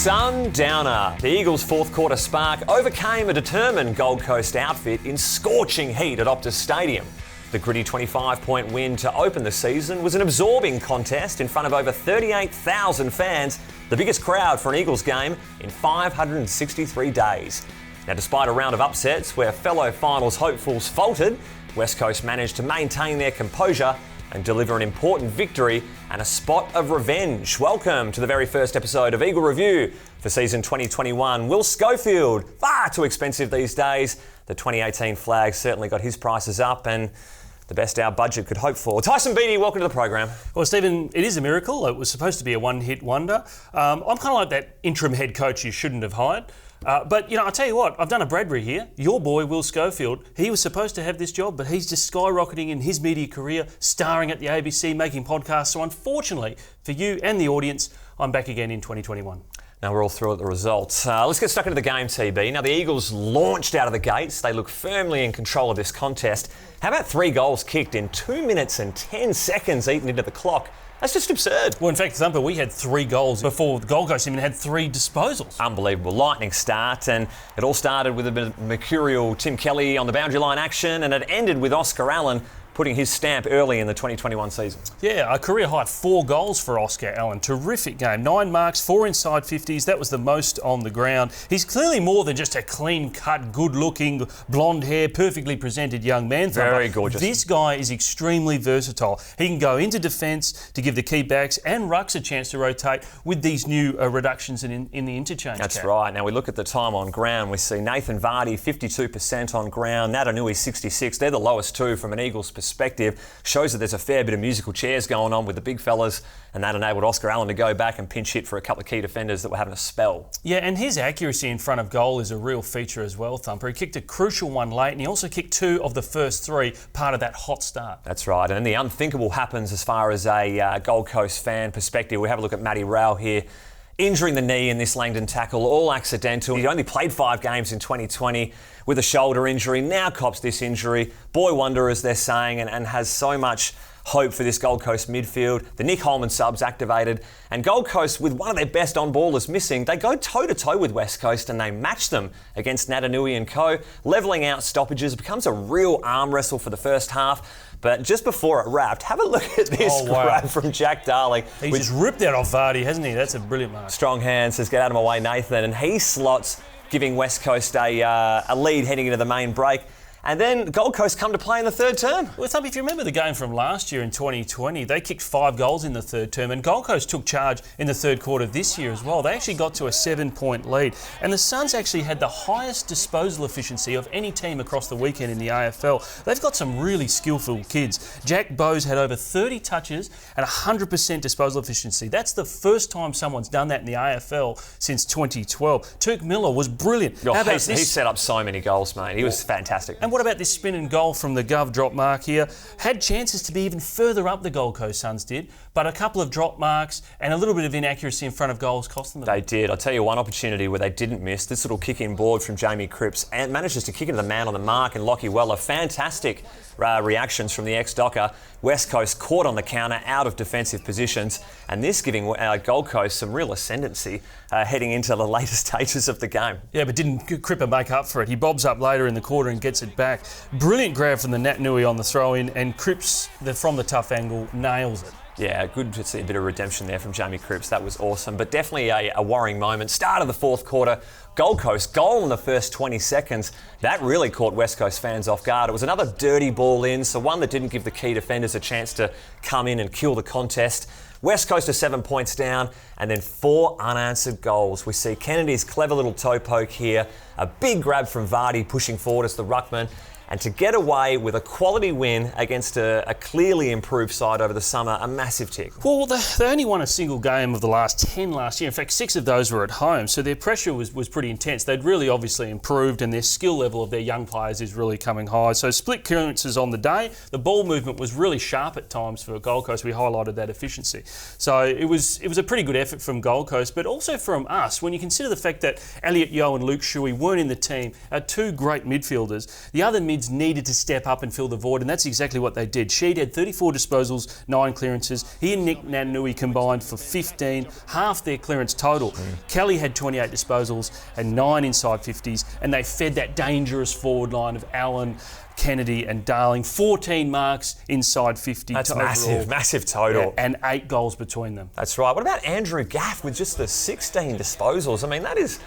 Sundowner. The Eagles' fourth quarter spark overcame a determined Gold Coast outfit in scorching heat at Optus Stadium. The gritty 25-point win to open the season was an absorbing contest in front of over 38,000 fans, the biggest crowd for an Eagles game in 563 days. Now, despite a round of upsets where fellow finals hopefuls faltered, West Coast managed to maintain their composure and deliver an important victory and a spot of revenge. Welcome to the very first episode of Eagle Review for season 2021. Will Schofield, far too expensive these days. The 2018 flag certainly got his prices up and the best our budget could hope for. Tyson Beattie, welcome to the program. Well, Stephen, it is a miracle. It was supposed to be a one-hit wonder. I'm kind of like that interim head coach you shouldn't have hired. But, I'll tell you what, I've done a Bradbury here. Your boy, Will Schofield, he was supposed to have this job, but he's just skyrocketing in his media career, starring at the ABC, making podcasts. So unfortunately for you and the audience, I'm back again in 2021. Now we're all through at the results. Let's get stuck into the game, TB. Now the Eagles launched out of the gates. They look firmly in control of this contest. How about 3 goals kicked in 2 minutes and 10 seconds eaten into the clock? That's just absurd. Well, in fact, Thumper, we had 3 goals before the Gold Coast even had 3 disposals. Unbelievable. Lightning start, and it all started with a bit of mercurial Tim Kelly on the boundary line action, and it ended with Oscar Allen putting his stamp early in the 2021 season. Yeah, a career-high 4 goals for Oscar Allen. Terrific game. 9 marks, 4 inside 50s. That was the most on the ground. He's clearly more than just a clean-cut, good-looking, blonde hair, perfectly presented young man. Very gorgeous. This guy is extremely versatile. He can go into defence to give the key backs and rucks a chance to rotate with these new reductions in the interchange. That's right. Now we look at the time on ground. We see Nathan Vardy, 52% on ground. Natanuri, 66. They're the lowest two from an Eagles perspective. Shows that there's a fair bit of musical chairs going on with the big fellas, and that enabled Oscar Allen to go back and pinch hit for a couple of key defenders that were having a spell. Yeah, and his accuracy in front of goal is a real feature as well, Thumper. He kicked a crucial one late, and he also kicked 2 of the first 3, part of that hot start. That's right, and the unthinkable happens as far as a Gold Coast fan perspective. We have a look at Matty Rowell here, injuring the knee in this Langdon tackle, all accidental. He only played 5 games in 2020 with a shoulder injury, now cops this injury. Boy wonder, as they're saying, and has so much hope for this Gold Coast midfield. The Nick Holman subs activated, and Gold Coast, with one of their best on-ballers missing, they go toe-to-toe with West Coast and they match them against Natanuri and co. Levelling out stoppages, becomes a real arm wrestle for the first half. But just before it wrapped, have a look at this grab from Jack Darling. He's just ripped that off Vardy, hasn't he? That's a brilliant mark. Strong hand says, get out of my way, Nathan. And he slots, giving West Coast a lead heading into the main break. And then Gold Coast come to play in the third term. Well, Thump, if you remember the game from last year in 2020, they kicked 5 goals in the third term, and Gold Coast took charge in the third quarter this year as well. They actually got to a 7-point lead, and the Suns actually had the highest disposal efficiency of any team across the weekend in the AFL. They've got some really skillful kids. Jack Bowes had over 30 touches and 100% disposal efficiency. That's the first time someone's done that in the AFL since 2012. Turk Miller was brilliant. He set up so many goals, mate. He was fantastic. And what about this spin and goal from the Gov drop mark here? Had chances to be even further up, the Gold Coast Suns did, but a couple of drop marks and a little bit of inaccuracy in front of goals cost them. They did. I'll tell you one opportunity where they didn't miss. This little kick-in board from Jamie Cripps and manages to kick into the man on the mark, and Lockie Weller. Fantastic reactions from the ex-Docker. West Coast caught on the counter out of defensive positions, and this giving Gold Coast some real ascendancy heading into the later stages of the game. Yeah, but didn't Cripper make up for it? He bobs up later in the quarter and gets it back. Brilliant grab from the Natanuri on the throw-in, and Cripps, from the tough angle, nails it. Yeah, good to see a bit of redemption there from Jamie Cripps. That was awesome, but definitely a worrying moment. Start of the fourth quarter, Gold Coast goal in the first 20 seconds. That really caught West Coast fans off guard. It was another dirty ball in, so one that didn't give the key defenders a chance to come in and kill the contest. West Coast are 7 points down, and then 4 unanswered goals. We see Kennedy's clever little toe poke here, a big grab from Vardy pushing forward as the ruckman, and to get away with a quality win against a clearly improved side over the summer, a massive tick. Well, they only won a single game of the last 10 last year. In fact, 6 of those were at home, so their pressure was pretty intense. They'd really obviously improved, and their skill level of their young players is really coming high. So split clearances on the day. The ball movement was really sharp at times for Gold Coast. We highlighted that efficiency. So it was a pretty good effort from Gold Coast, but also from us. When you consider the fact that Elliot Yeo and Luke Shuey weren't in the team, our 2 great midfielders, the other mids Dragons needed to step up and fill the void, and that's exactly what they did. Sheed had 34 disposals, 9 clearances. He and Nick Natanuri combined for 15, half their clearance total. Kelly had 28 disposals and 9 inside 50s, and they fed that dangerous forward line of Allen, Kennedy and Darling. 14 marks inside 50. That's massive total. Yeah, and 8 goals between them. That's right. What about Andrew Gaff with just the 16 disposals? I mean, that is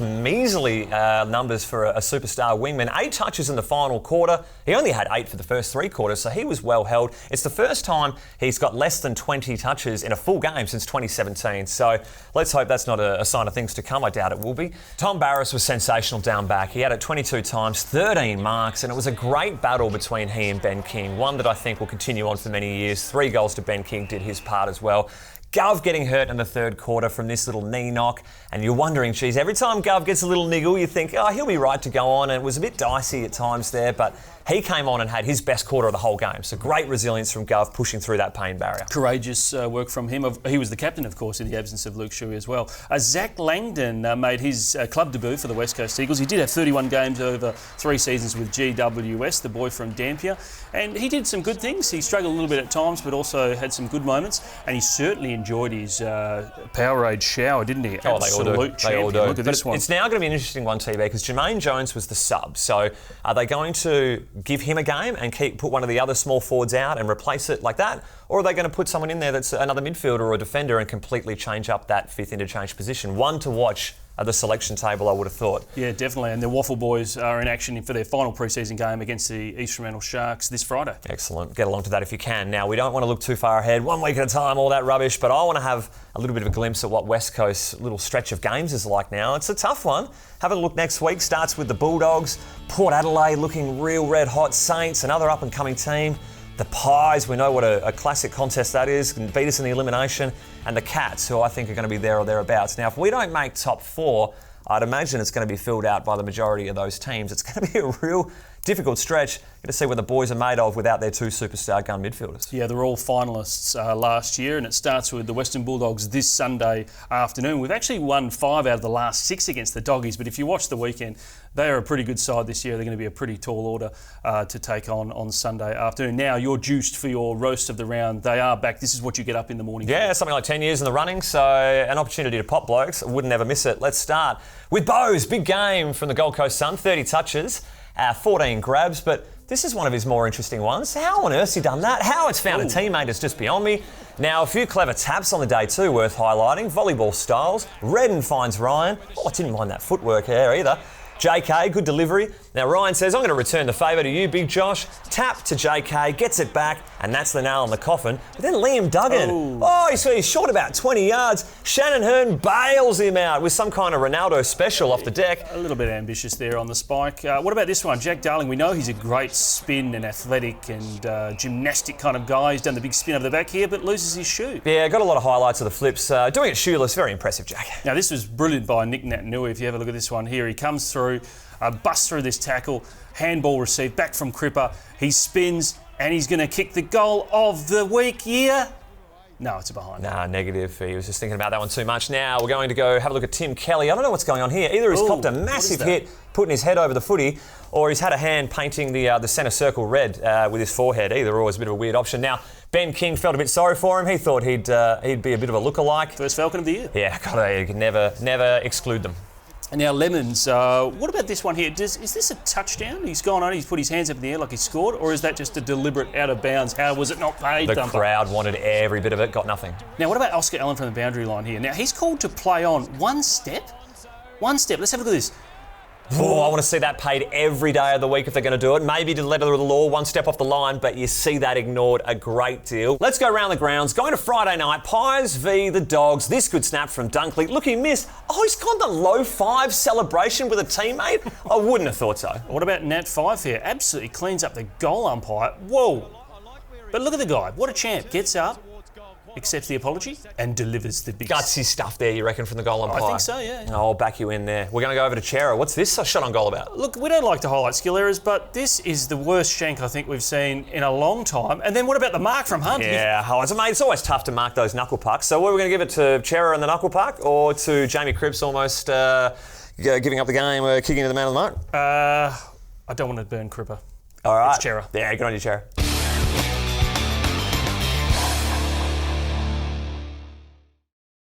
measly numbers for a superstar wingman. 8 touches in the final quarter. He only had 8 for the first 3 quarters, so he was well held. It's the first time he's got less than 20 touches in a full game since 2017. So let's hope that's not a sign of things to come. I doubt it will be. Tom Barrass was sensational down back. He had it 22 times, 13 marks, and it was a great battle between he and Ben King, one that I think will continue on for many years. 3 goals to Ben King did his part as well. Gov getting hurt in the third quarter from this little knee knock, and you're wondering, geez, every time Gov gets a little niggle, you think, oh, he'll be right to go on, and it was a bit dicey at times there, but he came on and had his best quarter of the whole game. So great resilience from Gov pushing through that pain barrier. Courageous work from him. He was the captain, of course, in the absence of Luke Shuey as well. Zach Langdon made his club debut for the West Coast Eagles. He did have 31 games over 3 seasons with GWS, the boy from Dampier, and he did some good things. He struggled a little bit at times, but also had some good moments, and he certainly enjoyed his Powerade shower, didn't he? Oh, they all do. They all do. Look at this one. It's now going to be an interesting one, TB, because Jermaine Jones was the sub. So are they going to give him a game and put one of the other small forwards out and replace it like that? Or are they going to put someone in there that's another midfielder or a defender and completely change up that 5th interchange position? One to watch at the selection table, I would have thought. Yeah, definitely. And the Waffle Boys are in action for their final pre-season game against the East Fremantle Sharks this Friday. Excellent. Get along to that if you can. Now, we don't want to look too far ahead, 1 week at a time, all that rubbish, but I want to have a little bit of a glimpse at what West Coast's little stretch of games is like now. It's a tough one. Have a look next week. Starts with the Bulldogs, Port Adelaide looking real red hot, Saints, another up-and-coming team. The Pies, we know what a classic contest that is, can beat us in the elimination. And the Cats, who I think are going to be there or thereabouts. Now, if we don't make top 4, I'd imagine it's going to be filled out by the majority of those teams. It's going to be a real difficult stretch. Get to see what the boys are made of without their 2 superstar gun midfielders. Yeah, they're all finalists last year, and it starts with the Western Bulldogs this Sunday afternoon. We've actually won 5 out of the last 6 against the Doggies, but if you watch the weekend, they are a pretty good side this year. They're going to be a pretty tall order to take on Sunday afternoon. Now, you're juiced for your roast of the round. They are back. This is what you get up in the morning. Yeah, something like 10 years in the running, so an opportunity to pop blokes. Wouldn't ever miss it. Let's start with Bose. Big game from the Gold Coast Sun, 30 touches, 14 grabs, but this is one of his more interesting ones. How on earth's he done that? How it's found a teammate is just beyond me. Now, a few clever taps on the day too, worth highlighting. Volleyball styles. Redden finds Ryan. Oh, I didn't mind that footwork there either. JK, good delivery. Now Ryan says, I'm going to return the favour to you, Big Josh. Tap to JK, gets it back, and that's the nail in the coffin. But then Liam Duggan, he's short about 20 yards. Shannon Hearn bails him out with some kind of Ronaldo special off the deck. A little bit ambitious there on the spike. What about this one? Jack Darling, we know he's a great spin and athletic and gymnastic kind of guy. He's done the big spin over the back here, but loses his shoe. Yeah, got a lot of highlights of the flips. Doing it shoeless, very impressive, Jack. Now this was brilliant by Nick Natanuri. If you have a look at this one here, he comes through, busts through this tackle, handball received back from Cripper. He spins and he's going to kick the goal of the week. Yeah. No, it's a behind. Nah, negative. He was just thinking about that one too much. Now we're going to go have a look at Tim Kelly. I don't know what's going on here. Either he's copped a massive hit, putting his head over the footy, or he's had a hand painting the centre circle red with his forehead. Either or is a bit of a weird option. Now, Ben King felt a bit sorry for him. He thought he'd be a bit of a lookalike. First Falcon of the year. Yeah, you can never exclude them. And now Lemons, what about this one here? Is this a touchdown? He's gone on, he's put his hands up in the air like he scored, or is that just a deliberate out of bounds? How was it not paid? The crowd wanted every bit of it, got nothing. Now what about Oscar Allen from the boundary line here? Now he's called to play on one step. Let's have a look at this. Oh, I want to see that paid every day of the week if they're going to do it. Maybe to the letter of the law, 1 step off the line, but you see that ignored a great deal. Let's go around the grounds. Going to Friday night, Pies v the Dogs. This good snap from Dunkley. Look, he missed. Oh, he's gone the low 5 celebration with a teammate? I wouldn't have thought so. What about Nat 5 here? Absolutely cleans up the goal umpire. Whoa. But look at the guy. What a champ. Gets up, accepts the apology, and delivers the big... Gutsy stuff there, you reckon, from the goal umpire? I think so, yeah. I'll back you in there. We're going to go over to Chera. What's this shot on goal about? Look, we don't like to highlight skill errors, but this is the worst shank I think we've seen in a long time. And then what about the mark from Hunt? Yeah, it's always tough to mark those knuckle pucks. So what are we going to give it to Chera and the knuckle puck, or to Jamie Cripps almost giving up the game, kicking to the man of the moment? I don't want to burn Cripper. All right. It's Chera. Yeah, good on you, Chera.